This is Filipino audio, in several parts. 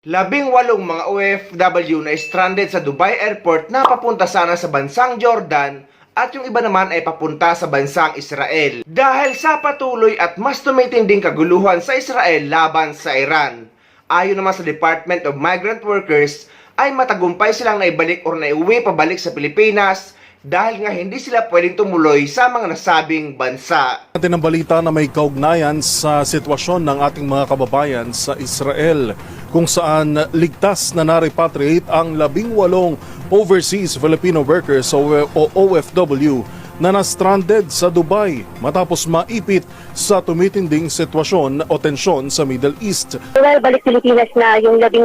18 mga OFW na stranded sa Dubai Airport na papunta sana sa bansang Jordan at yung iba naman ay papunta sa bansang Israel dahil sa patuloy at mas tumitinding kaguluhan sa Israel laban sa Iran. Ayon naman sa Department of Migrant Workers ay matagumpay silang naibalik o naiuwi pabalik sa Pilipinas dahil nga hindi sila pwedeng tumuloy sa mga nasabing bansa. Atin ang balita na may kaugnayan sa sitwasyon ng ating mga kababayan sa Israel kung saan ligtas na na-repatriate ang 18 overseas Filipino workers o OFW na na-stranded sa Dubai matapos maipit sa tumitinding sitwasyon o tensyon sa Middle East. Well, balik Pilipinas na yung 18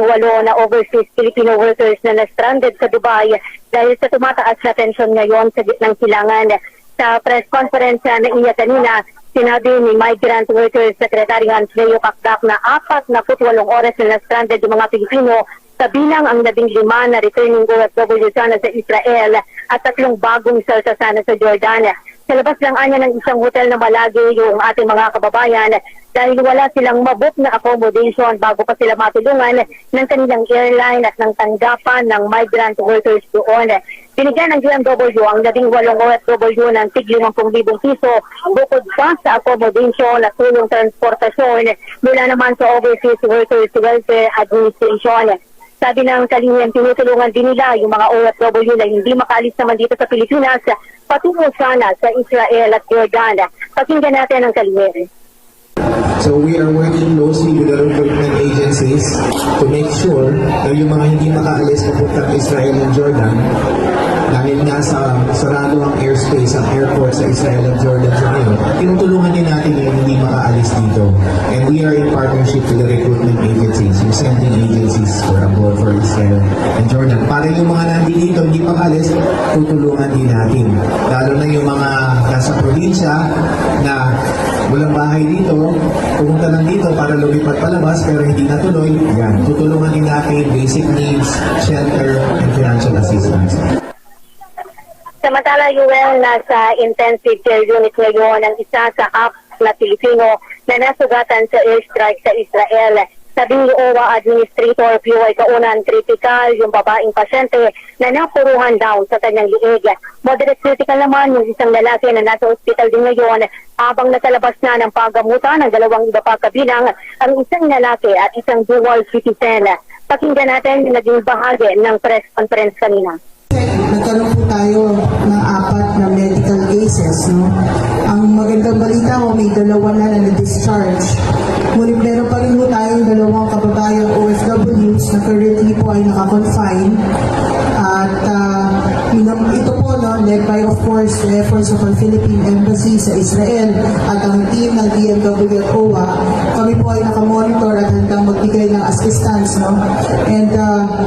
na overseas Filipino workers na na-stranded sa Dubai dahil sa tumataas na tensyon ngayon sa gitnang silangan. Sa press conference na iya kanina, sinabi ni Migrant Workers Secretary Hans Leo Kakdak na 48 oras na na-stranded yung mga Pilipino sa bilang ang 15 na returning OFW sana sa Israel at 3 bagong salsa sana sa Jordan. Sa labas lang anya ng isang hotel na malagi yung ating mga kababayan dahil wala silang mabook na accommodation bago pa sila matulungan ng kanilang airline at ng tanggapan ng migrant workers doon. Binigyan ng DMW ang 18 OFW ng tig 50,000 piso bukod pa sa accommodation at tulong transportasyon mula naman sa Overseas Workers Welfare Administration. Sabi ng kalihim, tinutulungan din nila yung mga OFW na hindi makalis naman dito sa Pilipinas patungo sana sa Israel at Jordan. Pakinggan natin ang kalihim. So we are working closely with the recruitment agencies to make sure na yung mga hindi makaalis papuntang Israel and Jordan dahil nga sa sarado ang airspace, ang airport sa Israel and Jordan sa ngayon, tinutulungan din natin yung hindi makaalis dito. And we are in partnership with the recruitment agencies, yung sending agencies for abroad for Israel and Jordan. Para yung mga nandito hindi makaalis, tutulungan din natin. Lalo na yung mga nasa probinsya na walang bahay dito, pumunta lang dito para lumipat palabas pero hindi natuloy, yan. Tutulungan din natin basic needs, shelter, and financial assistance. Samantala, UL, nasa intensive care unit ngayon ang isa sa 4 na Pilipino na nasugatan sa airstrike sa Israel. Sabi ni OWA Administrator PY Kaunan, critical yung babaeng pasyente na napuruhan daw sa kanyang liig. Moderate critical naman yung isang lalaki na nasa ospital din ngayon habang nasalabas na ng paggamutan ng 2 iba pa kabilang ang isang lalaki at isang dual citizen. Pakinggan natin yung naging bahagi ng press conference kanina. Nagkaroon po tayo ng 4 na medical cases. No? Ang magandang balita ko, may 2 na na-discharge. Ngunit meron pa rin po tayong 2 kababayang OFWs na currently po ay nakakonfine. At ito po, no, led by of course the efforts of our Philippine Embassy sa Israel at ang team ng DMW at OWA, kami po ay nakamonitor at handang magbigay ng assistance. No? And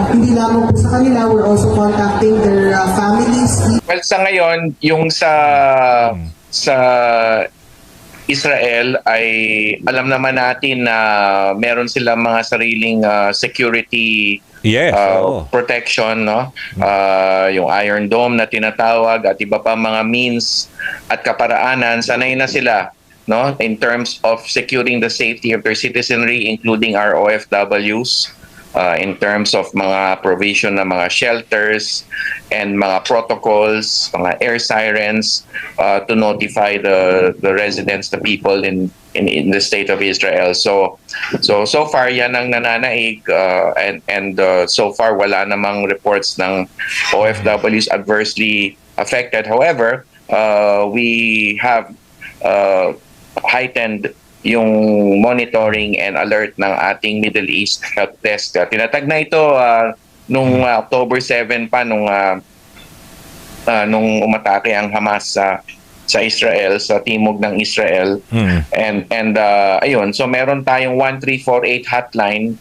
hindi lamang po sa kanila, we're also contacting their families. Well, sa ngayon, yung sa Israel ay alam naman natin na meron silang mga sariling security protection, no? Yung Iron Dome na tinatawag at iba pa mga means at kaparaanan, sanay na sila, no, in terms of securing the safety of their citizenry, including our OFWs. In terms of mga provision ng mga shelters and mga protocols, mga air sirens to notify the residents, the people in the state of Israel. So far yan ang nananaig and so far wala namang reports ng OFWs adversely affected. However, we have heightened yung monitoring and alert ng ating Middle East help desk. Tinatag na ito nung October 7 pa nung umatake ang Hamas sa Israel, sa timog ng Israel. And ayun, so meron tayong 1348 hotline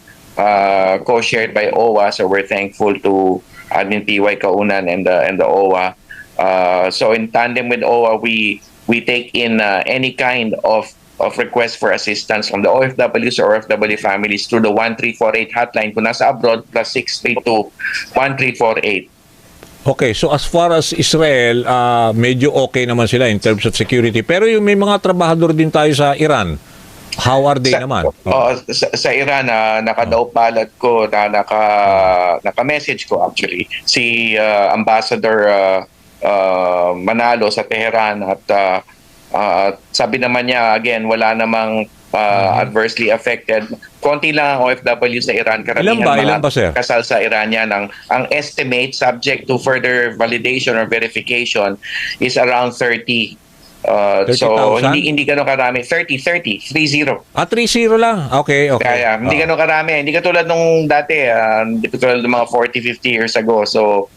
co-shared by OWA, so we're thankful to Admin PY Kaunan and the OWA. So in tandem with OWA, we take in any kind of request for assistance from the OFWs or OFW families through the 1348 hotline kung nasa abroad plus 632-1348. Okay, so as far as Israel, medyo okay naman sila in terms of security. Pero yung may mga trabahador din tayo sa Iran. How are they naman? Sa Iran, nakadaw palat ko na naka-message ko actually si Ambassador Manalo sa Tehran at sabi naman niya again wala namang adversely affected. Konti lang ang OFW sa Iran. Ilan ba, sir? Kasal sa Iran yan. Ang estimate subject to further validation or verification is around 30. So 30,000? hindi gano'ng karami. 30. 30 3-0 lang. Okay. kaya hindi gano'ng karami. Hindi katulad nung dati, hindi katulad ng mga 40-50 years ago. So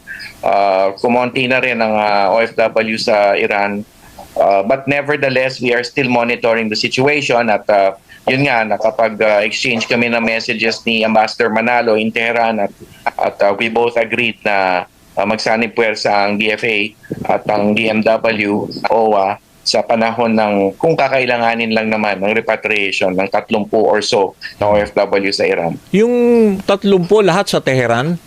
kumonti na rin ang OFW sa Iran. But nevertheless, we are still monitoring the situation at yun nga, nakapag-exchange kami ng messages ni Ambassador Manalo in Tehran at we both agreed na magsanib puwersa ang DFA at ang DMW, OWA, sa panahon ng kung kakailanganin lang naman ng repatriation ng 30 or so na OFW sa Iran. Yung 30 lahat sa Tehran?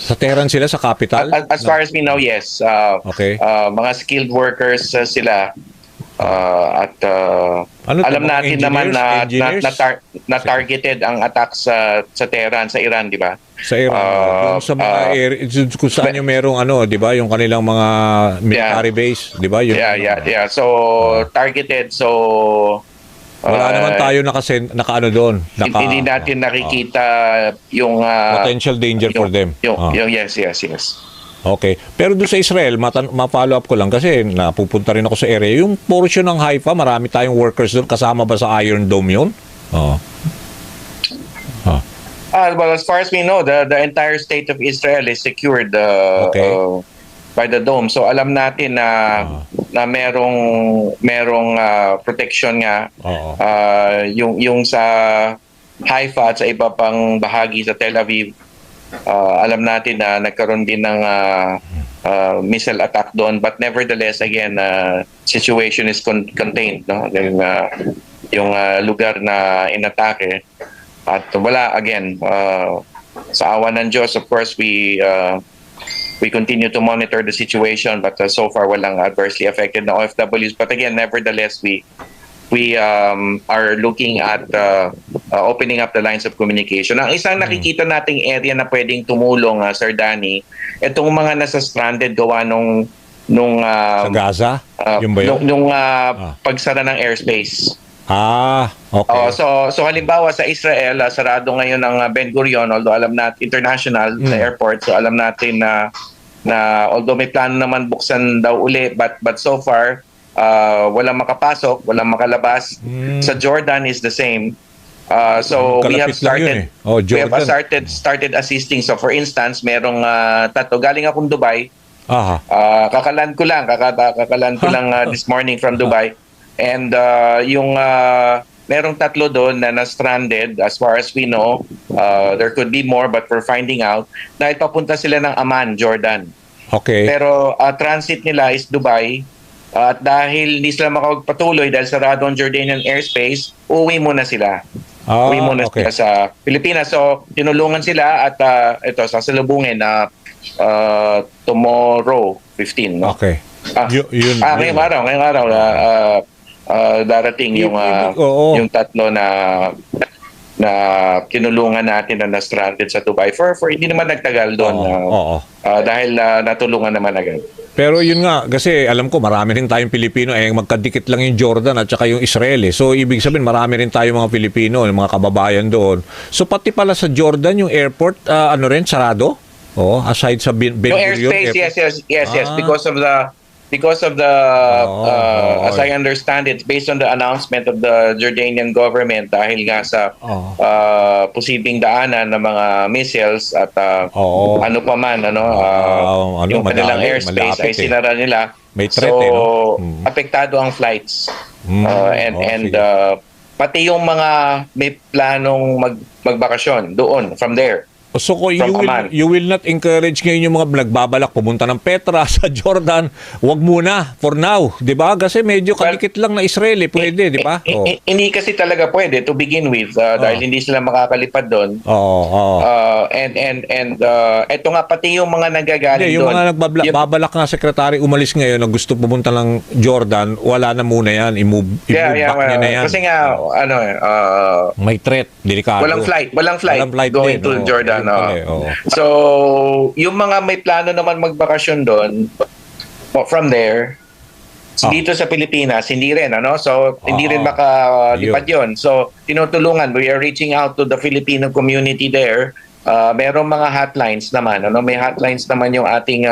Sa Tehran sila, sa capital? As far as we know, yes. Okay. Mga skilled workers sila. At alam natin naman na targeted ang attack sa Tehran, sa Iran, di ba? Sa Iran. Yung sa mga kung saan yung merong di ba? Yung kanilang mga military base, di ba? Yeah. So, targeted. So, wala naman tayo naka doon. Hindi natin nakikita yung potential danger for them. Yes. Okay. Pero doon sa Israel, ma-follow up ko lang kasi napupunta rin ako sa area. Yung portion ng Haifa, marami tayong workers doon. Kasama ba sa Iron Dome yun? Well, as far as we know, the entire state of Israel is secured by the dome. So alam natin na merong protection nga. Yung sa Haifa at sa iba pang bahagi sa Tel Aviv, alam natin na nagkaroon din ng missile attack doon, but nevertheless again situation is contained, no? Yung lugar na inatake at wala again sa awa ng Diyos, of course we continue to monitor the situation, but so far walang adversely affected na OFWs, but again nevertheless we are looking at opening up the lines of communication. Ang isang nakikita nating area na pwedeng tumulong, Sir Danny, itong mga nasa stranded gawa nung sa Gaza? Yung ba yun? Nung pagsara ng airspace. Okay. So halimbawa sa Israel, sarado ngayon ang Ben Gurion, although alam natin international na airport, so alam natin na although may plano naman buksan daw uli, but so far walang makapasok, walang makalabas. Sa Jordan is the same. So we have started assisting. So for instance, merong galing akong Dubai. Kakalan ko lang this morning from Dubai. And yung merong 3 doon na stranded, as far as we know. There could be more, but we're finding out dahil papunta sila ng Amman, Jordan. Okay. Pero transit nila is Dubai. At dahil hindi sila makapagpatuloy dahil sarado ang Jordanian airspace, uwi muna sila. Sila sa Pilipinas. So, tinulungan sila at ito, sasalubungin na tomorrow, 15. No? Okay. Ngayong araw, darating yung 3 na kinulungan natin na stranded sa Dubai for hindi naman nagtagal doon dahil natulungan naman agad. Pero yun nga, kasi alam ko marami rin tayong Pilipino, magkadikit lang yung Jordan at saka yung Israel. So ibig sabihin marami rin tayong mga Pilipino, yung mga kababayan doon. So pati pala sa Jordan yung airport, sarado? Aside sa Ben Gurion airspace, yes, because of the as I understand it, based on the announcement of the Jordanian government dahil nga sa posibleng daanan ng mga missiles at ano pa man yung kanilang airspace ay sinara nila. May threat, apektado ang flights. Pati yung mga may planong magbakasyon doon from there. So you will not encourage ngayon yung mga nagbabalak pumunta ng Petra sa Jordan, wag muna for now, 'di ba? Kasi medyo kadikit lang na Israel, pwede, 'di ba? Hindi kasi talaga pwede to begin with dahil hindi sila makakalipad doon. eto nga pati yung mga nagagaling Hindi, yung doon. mga nagbabalak nga sekretary umalis ngayon na gusto pumunta ng Jordan, wala na muna yan. I-move back niya na yan. Kasi nga May threat, delikado. walang flight going din, to oo. Jordan. Ayun pala eh, oo. So, yung mga may plano naman magbakasyon doon, from there, dito sa Pilipinas, hindi rin, ano? So, hindi rin makalipad yun. So, tinutulungan, we are reaching out to the Filipino community there. Merong mga hotlines naman, ano? May hotlines naman yung ating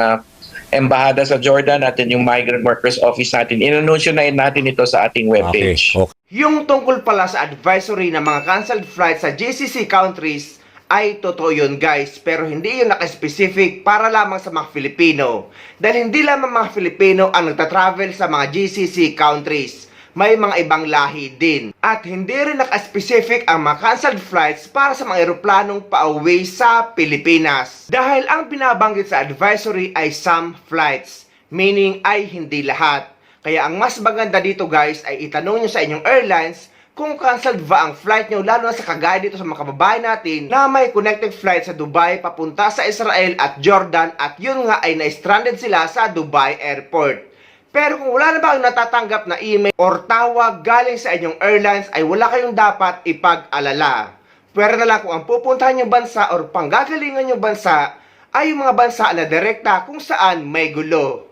embahada sa Jordan at yung Migrant Workers Office natin. Inanunsyo na natin ito sa ating webpage. Okay. Yung tungkol pala sa advisory ng mga canceled flights sa GCC countries ay totoo yun guys, pero hindi yun naka-specific para lamang sa mga Filipino. Dahil hindi lamang mga Filipino ang nagtatravel sa mga GCC countries. May mga ibang lahi din. At hindi rin naka-specific ang mga canceled flights para sa mga eroplanong pauwi sa Pilipinas. Dahil ang binabanggit sa advisory ay some flights, meaning ay hindi lahat. Kaya ang mas maganda dito guys ay itanong nyo sa inyong airlines kung canceled ba ang flight nyo, lalo na sa kagaya dito sa mga kababayan natin na may connected flight sa Dubai papunta sa Israel at Jordan at yun nga ay na-stranded sila sa Dubai Airport. Pero kung wala na ba ang natatanggap na email or tawag galing sa inyong airlines ay wala kayong dapat ipag-alala. Pero na lang kung ang pupuntahan yung bansa or panggagalingan yung bansa ay yung mga bansa na direkta kung saan may gulo.